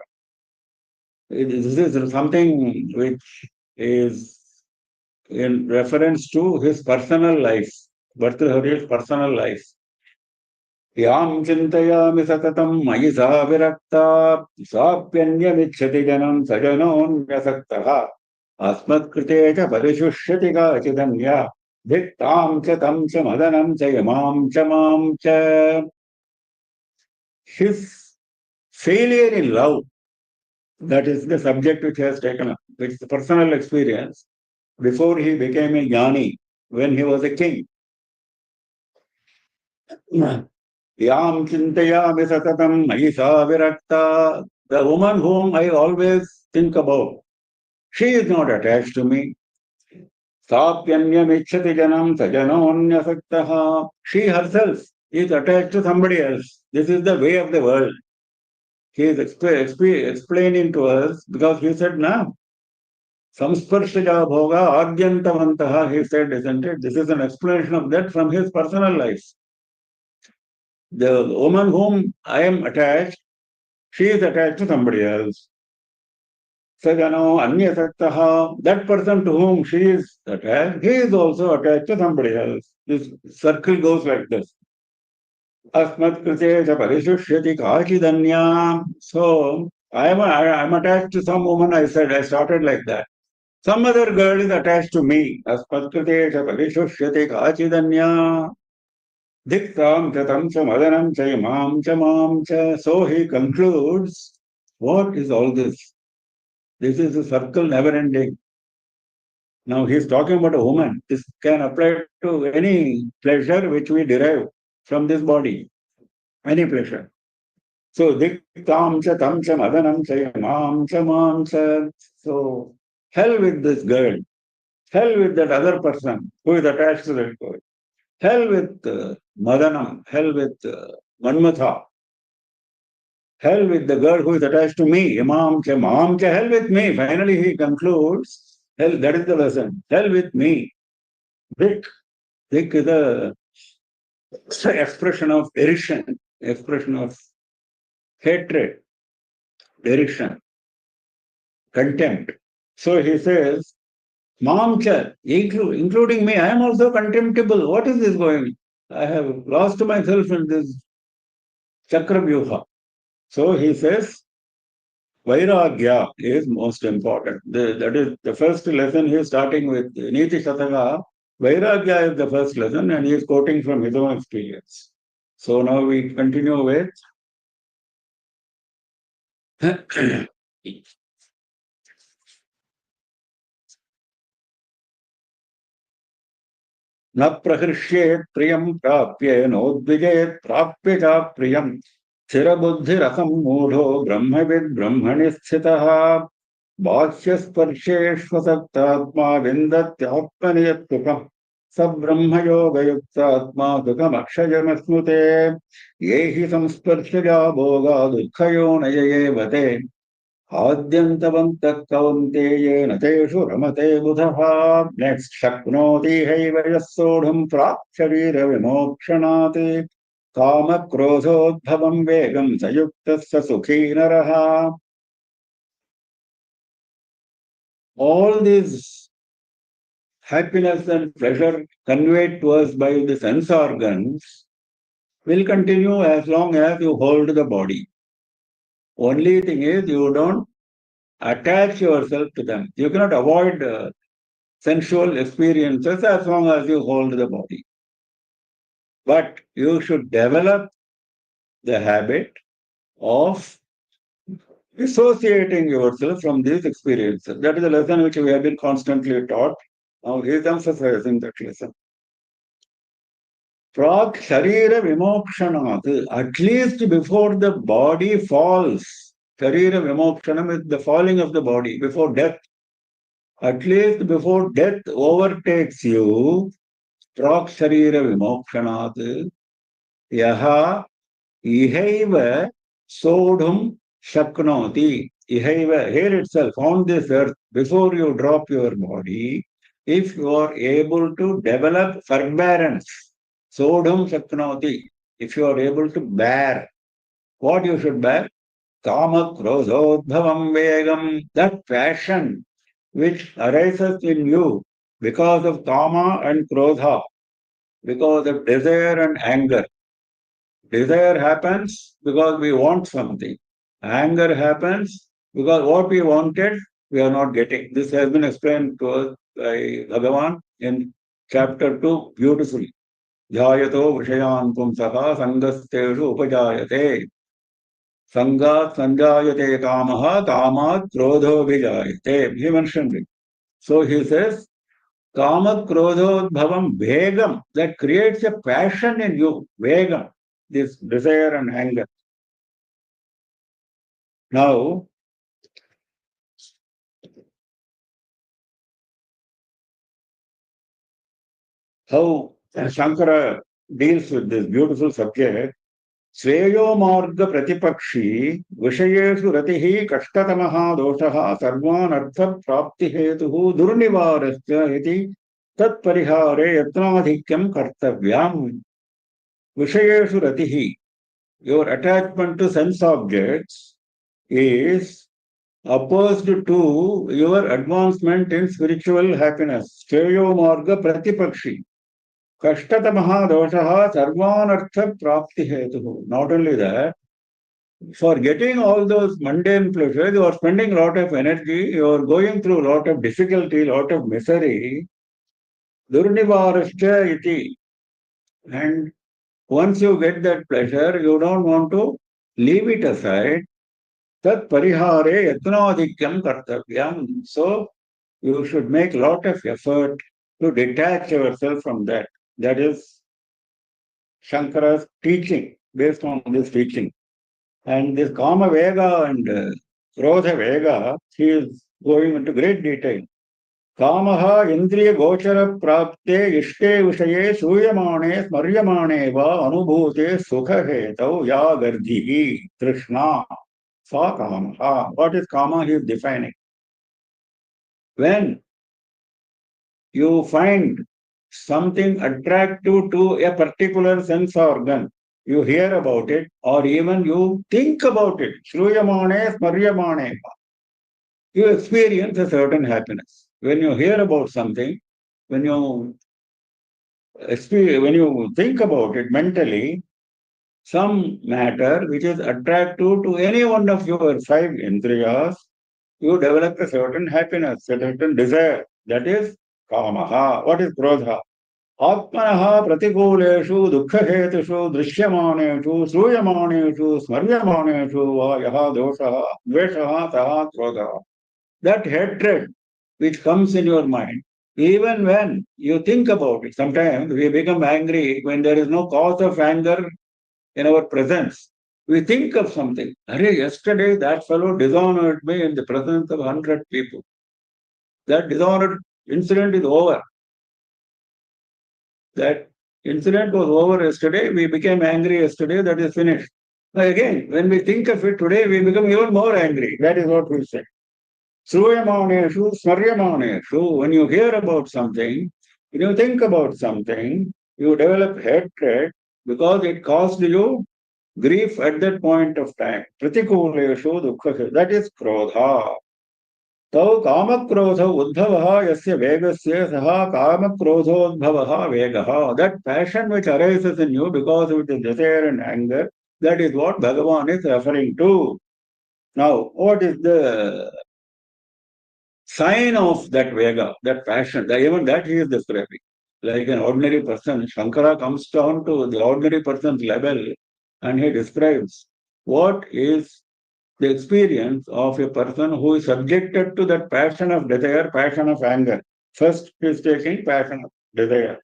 This is something which is in reference to his personal life, Bhartrihari's personal life. Yam chintayami satatam mayi sa virakta sapyanyamichhati janam sajanon vyasaktaha asmat krite cha parishushyati kachidanya dhiktam cha tam cha madanam cha yamam cha mam cha. His failure in love, that is the subject which he has taken up. It's the personal experience before he became a jnani, when he was a king. Yam chintayami satatam mayi sa virakta. The woman whom I always think about, she is not attached to me. Sapyanyam ichhati janam sajanonyasaktaha. She herself is attached to somebody else. This is the way of the world. He is explaining to us because he said, no, samsparshaja bhoga adyantavantaha, he said, isn't it? This is an explanation of that from his personal life. The woman whom I am attached, she is attached to somebody else. Sajano anyasaktaha, that person to whom she is attached, he is also attached to somebody else. This circle goes like this. Asmat krite cha parishushyati kachidanya. So I'm attached to some woman, I said, I started like that. Some other girl is attached to me. Aspatkate cha parishushyate kachidanya. Diktam cha tam cha madanam cha imam cha mam cha. So he concludes, what is all this? This is a circle never ending. Now he is talking about a woman. This can apply to any pleasure which we derive from this body. Any pleasure. So diktam cha tam cha madanam cha imam cha mam cha. So hell with this girl. Hell with that other person who is attached to that girl. Hell with Madanam. Hell with Manmatha. Hell with the girl who is attached to me. Imam ke Maam ke. Hell with me. Finally he concludes. Hell, that is the lesson. Hell with me. Dik. Dik is the expression of derision, expression of hatred, derision, contempt. So he says, Mamcha, including me, I am also contemptible. What is this going? I have lost myself in this Chakravyuha. So he says, Vairagya is most important. That is the first lesson he is starting with. Niti Shataka, Vairagya is the first lesson and he is quoting from his own experience. So now we continue with न प्रहृष्येत् प्रियं प्राप्य नोद्विजेत् प्राप्य च प्रियं स्थिरबुद्धिरसम्मूढो ब्रह्मविद् ब्रह्मणि स्थितः बाह्यस्पर्शेष्वसक्तात्मा विन्दत्यात्मनि यत्सुखम् स ब्रह्मयोगयुक्तात्मा सुखमक्षयमश्नुते ये हि संस्पर्शजा भोगा दुःखयोनय एव ते आद्यन्तवन्तः कौन्तेयेन तेषु रमते बुधः नेक्स्ट् शक्नोति हैव यः सोढुम् प्राक्शरीरविमोक्षणात् कामक्रोधोद्भवम् वेगम् स युक्तः स सुखी नरः. All this happiness and pleasure conveyed to us by the sense organs will continue as long as you hold the body. Only thing is you don't attach yourself to them. You cannot avoid sensual experiences as long as you hold the body. But you should develop the habit of dissociating yourself from these experiences. That is a lesson which we have been constantly taught. Now he is emphasizing that lesson. Prak Sharira Vimokshanat, at least before the body falls. Sharira Vimokshanam is the falling of the body, before death. At least before death overtakes you, Prak Sharira Vimokshanat, Yaha Ihaiva Sodhum Shaknoti. Ihaiva, here itself, on this earth, before you drop your body, if you are able to develop forbearance, Sodhum Shaknoti, if you are able to bear, what you should bear? Kama Krodhodbhavam Vegam, that passion which arises in you because of Kama and Krodha, because of desire and anger. Desire happens because we want something. Anger happens because what we wanted, we are not getting. This has been explained to us by Bhagavan in chapter 2 beautifully. Jhayato Vishayan Pumsaha Sangasteshu Upajayate. Sangat Sanjayate Kamaha Kamat Krodho Vijayate. He mentioned it. So he says, Kama Krodhodbhavam Vegam, that creates a passion in you, Vegam, this desire and anger. Now, how Shankara deals with this beautiful subject, Sveyo Marga Pratipakshi Vishayeshu Ratihi Kashtatamaha Doshaha Sarvan Artha Prapti Hetuhu Durnivarasya Iti Tat Parihare Yatnadhikyam Kartavyam. Vishayeshu Ratihi, your attachment to sense objects is opposed to your advancement in spiritual happiness. Shreyo Marga Pratipakshi. Kashtata Doshaha Sarvanartha Prapti Hetuhu. Not only that, for getting all those mundane pleasures, you are spending a lot of energy, you are going through a lot of difficulty, a lot of misery. Durnivarascha iti. And once you get that pleasure, you don't want to leave it aside. Tat parihare yatnadhikyam kartavyam. So you should make a lot of effort to detach yourself from that. That is Shankara's teaching, based on this teaching. And this Kama Vega and Krodha Vega, he is going into great detail. Kamaha Indriya Gochara Prapte Ishte Vishaye Suyamane Smaryamane Va Anubhute Sukha Hetau Ya Gardhihi Trishna Sa Kamaha. What is Kama? He is defining. When you find something attractive to a particular sense organ, you hear about it, or even you think about it. Shruyamane, Smaryamane. you experience a certain happiness. When you hear about something, when you when you think about it mentally, some matter which is attractive to any one of your five indriyas, you develop a certain happiness, a certain desire. That is kamaha. What is krodha? आत्मनः प्रतिकूलेषु दुःखहेतुषु दृश्यमानेषु श्रूयमानेषु स्मर्यमानेषु वा यः दोषः द्वेषः सः क्रोधः. That hatred which comes in your mind, even when you think about it, sometimes we become angry when there is no cause of anger in our presence. We think of something. Arey, yesterday that fellow dishonored me in the presence of 100 people. That dishonored incident is over. That incident was over yesterday. We became angry yesterday. That is finished. Now again, when we think of it today, we become even more angry. That is what we say. Sruyamaneshu, smaryamaneshu. When you hear about something, when you think about something, you develop hatred because it caused you grief at that point of time. Pratikuleshu dukkha. That is krodha. तौ कामक्रोध उद्भवः यस्य वेगस्य सः कामक्रोधोद्भवः वेगः. That passion which arises in you because of the desire and anger, that is what Bhagavan is referring to. Now, what is the sign of that vega, that passion? Even that he is describing. Like an ordinary person, Shankara comes down to the ordinary person's level and he describes what is the experience of a person who is subjected to that passion of desire, passion of anger. First, he is taking passion of desire.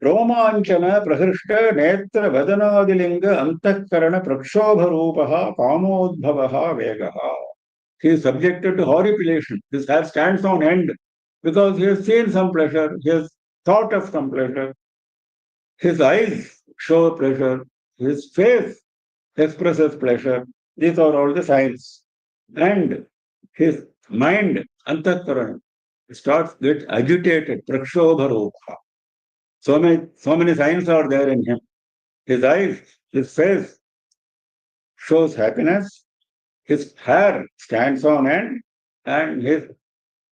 Romanchana prahृष्ट नेत्र वदनादिलिंग अंतःकरण प्रक्षोभ रूपः कामोद्भवः वेगः. He is subjected to horripilation. His hair stands on end because he has seen some pleasure, he has thought of some pleasure. His eyes show pleasure, his face expresses pleasure. These are all the signs. And his mind, antakaran, starts get agitated, prakshobharupha. So many signs are there in him. His eyes, his face shows happiness, his hair stands on end, and his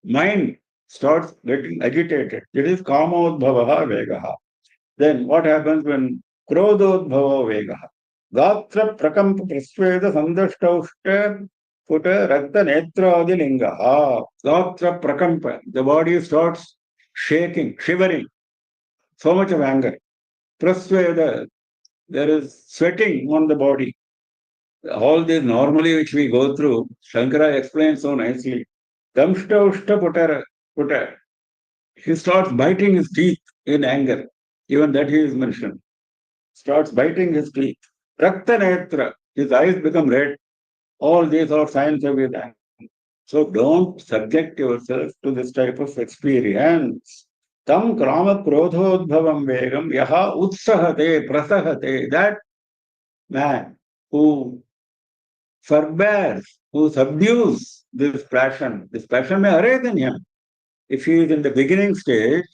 mind starts getting agitated. It is kamodbhavaha vegaha. Then what happens when krododbhava vegaha? Gatra prakampa prasveda sandashtaushta putta rakta netradilingaha. Gatra prakampa. The body starts shaking, shivering. So much of anger. Prasveda. There is sweating on the body. All this normally which we go through, Shankara explains so nicely. Damshtaushta putta. He starts biting his teeth in anger. Even that he is mentioned. Starts biting his teeth. Rakta netra. His eyes become red. All these are signs of his anger. So don't subject yourself to this type of experience. Tam krama krodhodbhavam vegam yaha utsahate prasahate. That man who forbears, who subdues this passion may arise in him. If he is in the beginning stage,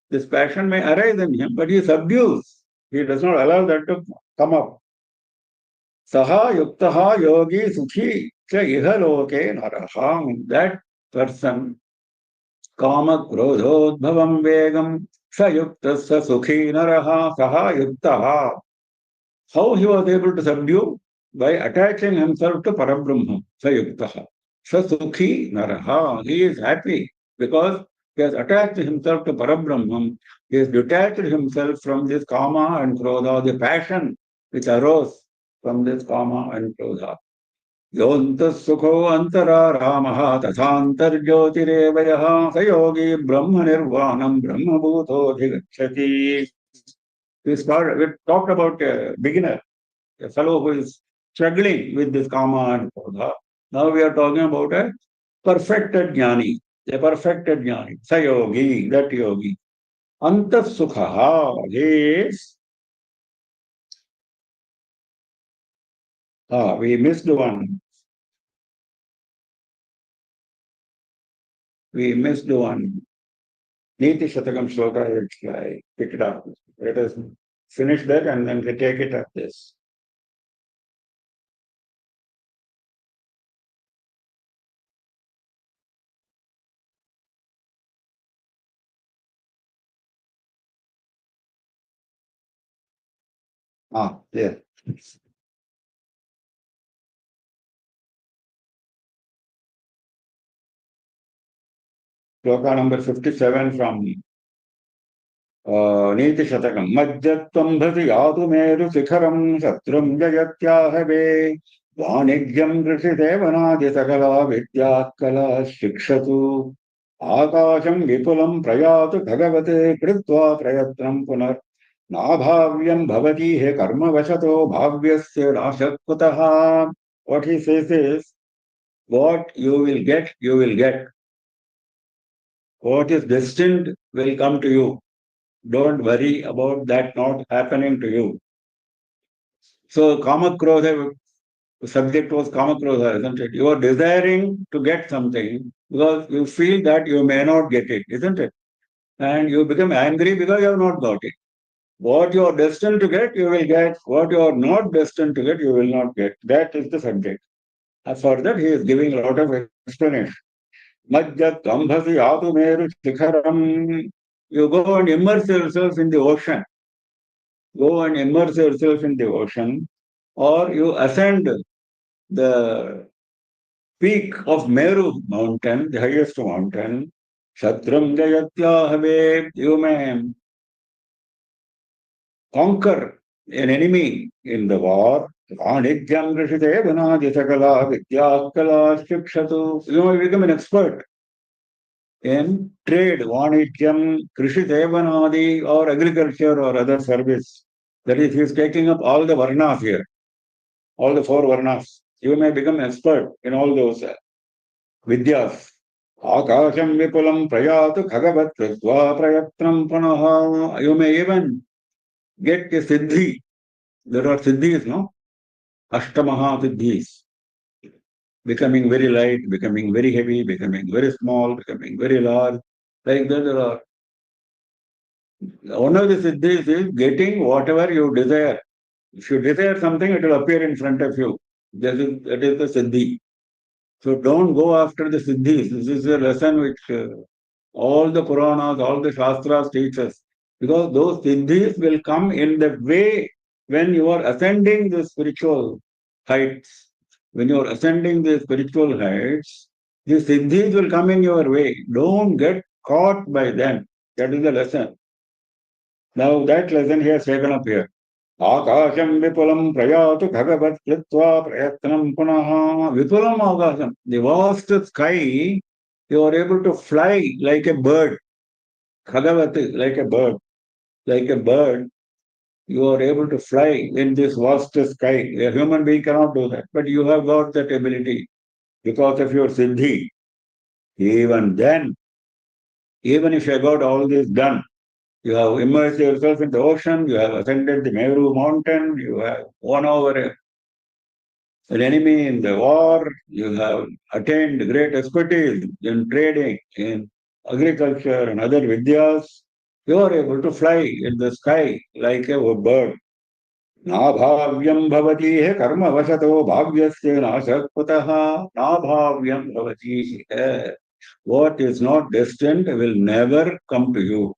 this passion may arise in him, but he subdues. He does not allow that to come up. Saha yuktaha yogi sukhi cha iha loke naraham. That person, kama krodhodbhavam vegam sa yuktasya sukhi naraha saha yuktaha. How he was able to subdue? By attaching himself to Parabrahma, sa yuktaha. Sa sukhi naraha. He is happy because he has attached himself to Parabrahman. He has detached himself from this kama and krodha, the passion which arose from this kama and krodha. Yontas sukho antara ramaha tathantarjyotirevayah sayogi brahma nirvanam brahma bhuto dhigachati. We talked about a beginner, a fellow who is struggling with this kama and krodha. Now we are talking about a perfected jnani, a perfected jnani, sayogi, that yogi. Antas sukha is, we missed one. We missed one. Niti Shatakam Shloka, I pick it up. Let us finish that and then we take it up this. Yes. Shloka number 57 from नीति शतकम मज्जत्वं भसि यातु मेरु शिखरं शत्रुं जयत्याहवे वाणिज्यं कृषिसेवनादि सकला विद्या कला शिक्षतु आकाशं विपुलं प्रयातु भगवते कृत्वा प्रयत्नं पुनर् नाभाव्यं भवति हे कर्मवशतो भाव्यस्य नाशः कुतः. What he says is, what you will get, you will get. What is destined will come to you. Don't worry about that not happening to you. So, Kama Krodha, subject was Kama Krodha, isn't it? You are desiring to get something because you feel that you may not get it, isn't it? And you become angry because you have not got it. What you are destined to get, you will get. What you are not destined to get, you will not get. That is the subject. For that, he is giving a lot of explanation. Majjat ambhasi adu meru shikharam. You go and immerse yourself in the ocean. Go and immerse yourself in the ocean, or you ascend the peak of Meru mountain, the highest mountain. Shatram Jayatyahave, you may conquer an enemy in the war. Vanidyam Rishite Vanadi Sakala Vidyakala Shikshatu. You may become an expert in trade, Vanidyam, Krishi Devanadi, or agriculture or other service. That is, he is taking up all the varnas here, all the four varnas. You may become an expert in all those vidyas. Akasham vipulam prayatu khagavat kritva prayatnam panaha. You may even get a siddhi. There are siddhis, no? Ashtamaha siddhis. Becoming very light, becoming very heavy, becoming very small, becoming very large. Like that, there are. One of the siddhis is getting whatever you desire. If you desire something, it will appear in front of you. That is the siddhi. So don't go after the siddhis. This is a lesson which all the Puranas, all the Shastras teach us. Because those siddhis will come in the way when you are ascending the spiritual heights. When you are ascending the spiritual heights, the siddhis will come in your way. Don't get caught by them. That is the lesson. Now that lesson he has taken up here. Akasham vipulam prayatu bhagavat klitva prayatnam punaha. Vipulam akasham. The vast sky, you are able to fly like a bird. Khagavati, like a bird. Like a bird, you are able to fly in this vast sky. A human being cannot do that. But you have got that ability because of your siddhi. Even then, even if you have got all this done, you have immersed yourself in the ocean, you have ascended the Meru mountain, you have won over an enemy in the war, you have attained great expertise in trading, in agriculture and other vidyas, you are able to fly in the sky like a bird. नाभाव्यम भवति हे कर्मवशतो भाव्यस्य नाशः कुतः नाभाव्यम भवति. What is not destined will never come to you,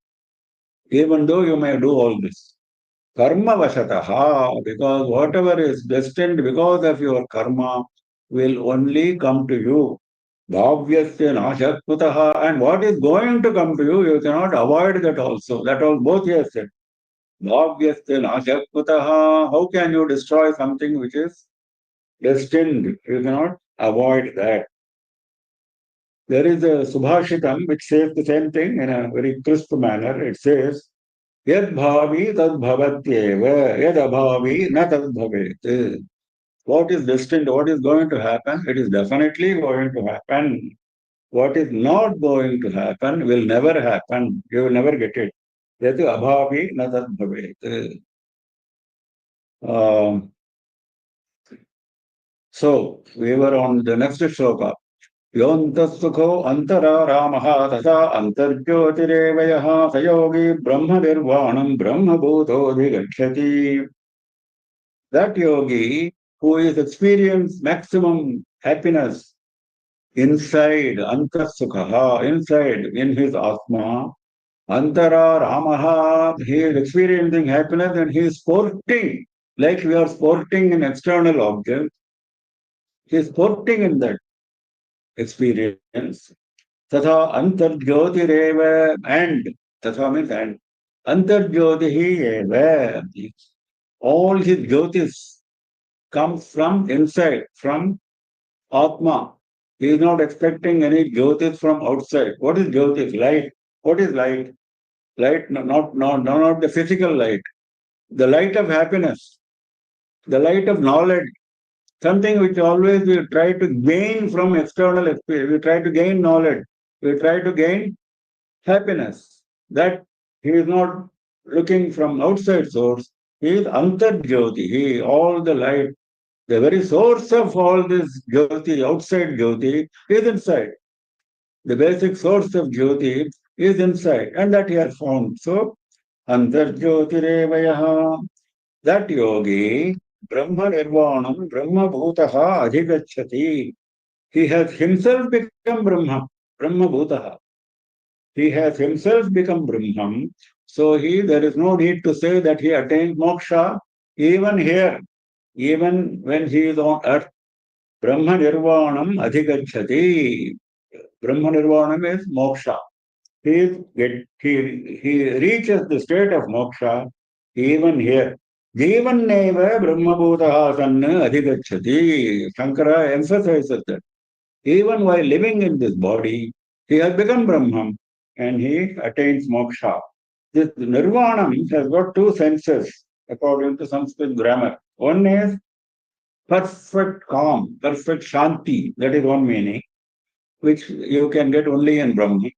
even though you may do all this. Karma vashataha, because whatever is destined because of your karma will only come to you. Bhavyasya nashakutaha, and what is going to come to you, you cannot avoid that also. That all both he has said. Bhavyasya nashakutaha, how can you destroy something which is destined? You cannot avoid that. There is a Subhashitam which says the same thing in a very crisp manner. It says, Yad bhavi tad bhavatyeva, yad abhavi na tad bhavet. What is destined, what is going to happen, it is definitely going to happen. What is not going to happen will never happen. You will never get it. Yad abhavi na tad bhavet. So, we were on the next shloka. योऽन्तःसुखो अन्तरारामः तथा अन्तर्ज्योतिरेव यः स योगी ब्रह्मनिर्वाणं ब्रह्मभूतोऽधिगच्छति. That yogi who is experienced maximum happiness inside antasukha, inside in his atma, antara ramaha, he is experiencing happiness and he is sporting Like we are sporting an external object, he is sporting in that experience. Tatha antarjyotireva, and tatha means and. Antarjyotihi eva. All his jyotis come from inside, from Atma. He is not expecting any jyotis from outside. What is jyotis? Light. What is light? Light, not the physical light. The light of happiness, the light of knowledge, something which always we try to gain from external experience. We try to gain knowledge. We try to gain happiness. That he is not looking from outside source. He is Antarjyoti. He, all the light, the very source of all this Jyoti, outside Jyoti, is inside. The basic source of Jyoti is inside, and that he has found. So, Antarjyotirevayaha, that yogi, Brahma Nirvanam, Brahma Bhutaha Adhigachati. He has himself become Brahma, Brahma Bhutaha. He has himself become Brahman. So there is no need to say that he attained moksha even here, even when he is on earth. Brahma Nirvanam Adhigachati. Brahma Nirvanam is moksha. He reaches the state of moksha even here. Jivaneva Brahmabhutaha Sanna Adhigachati. Shankara emphasizes that. Even while living in this body, he has become Brahman and he attains moksha. This nirvanam has got two senses according to Sanskrit grammar. One is perfect calm, perfect shanti, that is one meaning, which you can get only in Brahman.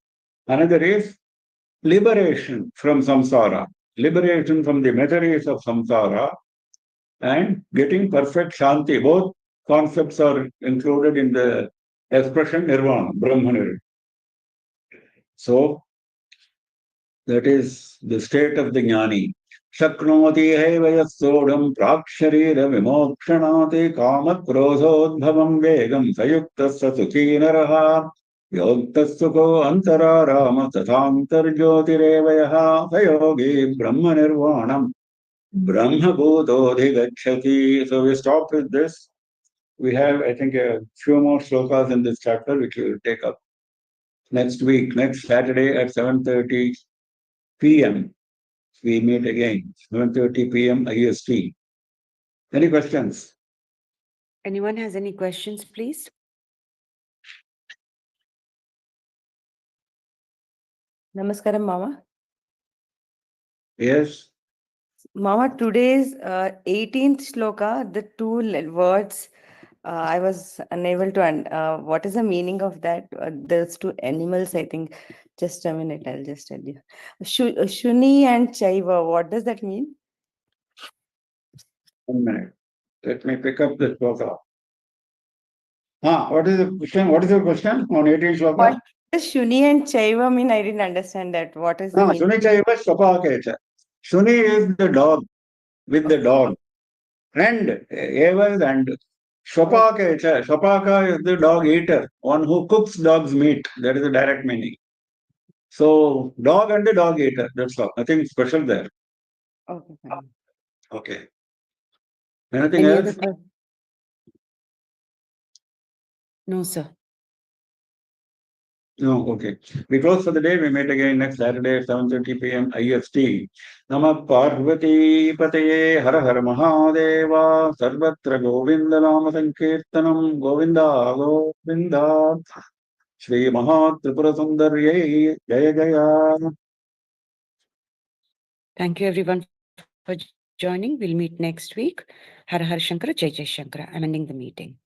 Another is liberation from samsara, liberation from the miseries of samsara, and getting perfect shanti. Both concepts are included in the expression nirvana, Brahmanir. So, that is the state of the jnani. Shaknoti hayvayasodam praksharira vimokshanati kamat krodhodbhavam vegam sayuktasya sukhi naraha yogtasukho antararama tathantar jyotirevayah sayogi brahma nirvanam brahma bhutodhigacchati. So we stop with this. We have, I think, a few more slokas in this chapter, which we will take up next week, next Saturday at 7:30 p.m. We meet again, 7:30 p.m. IST. Any questions? Anyone has any questions, please? Namaskaram, Mama. Yes. Mama, today's 18th shloka, the two words, I was unable to. What is the meaning of that? Those two animals, I think. Just a minute, I'll just tell you. Shuni and Chaiva, what does that mean? 1 minute. Let me pick up the shloka. What is the question? What is your question on 18 shloka? What does Shuni and Chaiva mean? I didn't understand that. What is the meaning? Shuni Chaiva Shopaka. Shuni is the dog, with the dog. And Eva is and Shopaka. Shopaka is the dog eater, one who cooks dog's meat. That is the direct meaning. So, dog and the dog eater. That's all. Nothing special there. Okay, fine. Okay. Anything Any else? other? No, sir. No, okay. We close for the day. We meet again next Saturday at 7:30 p.m. IST. Namah Parvati Pataye Har Har Mahadeva Sarvatra Govinda Nama Sankirtanam Govinda Govinda Shri Maha Tripura Sundarye Jaya Jaya. Thank you, everyone, for joining. We'll meet next week. Har Har Shankara, Jai Jai Shankara. I'm ending the meeting.